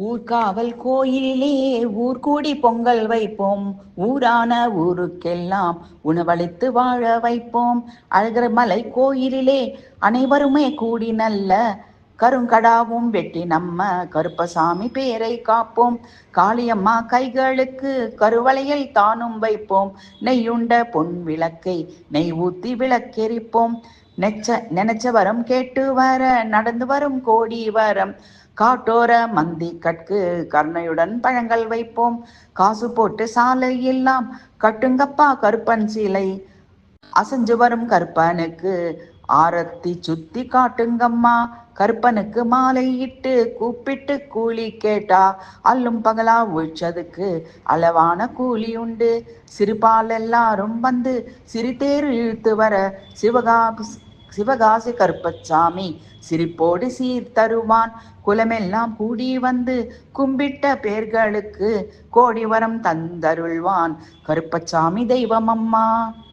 ஊர்காவல் கோயிலிலே ஊர்கூடி பொங்கல் வைப்போம். ஊரான ஊருக்கெல்லாம் உணவளித்து வாழ வைப்போம். அழகர் மலை கோயிலிலே அனைவருமே கூடி நல்ல கருங்கடாவும் வெட்டி நம்ம கருப்பசாமி பேரை காப்போம். காளியம்மா கைகளுக்கு கருவளையல் தானும் வைப்போம். நெய்யுண்ட பொன் விளக்கை நெய் ஊத்தி விளக்கெரிப்போம். நினைச்ச வரம் கேட்டு வர நடந்து வரும் கோடி வரம். காட்டோர மந்தி கட்கு கருணையுடன் பழங்கள் வைப்போம். காசு போட்டு சாலை எல்லாம் கட்டுங்கப்பா கருப்பன் சிலை. அசைஞ்சு வரும் கருப்பனுக்கு ஆரத்தி சுத்தி காட்டுங்கம்மா. கருப்பனுக்கு மாலை இட்டு கூப்பிட்டு கூலி கேட்டா அல்லும் பகலா உழைச்சதுக்கு அளவான கூலி உண்டு. சிறுபால் எல்லாரும் வந்து சிறுதேர் இழுத்து வர சிவகாசி கருப்பசாமி சிரிப்போடு சீர் தருவான். குலமெல்லாம் கூடி வந்து கும்பிட்ட பேர்களுக்கு கோடி வரம் தந்தருள்வான். கருப்பசாமி தெய்வம் அம்மா.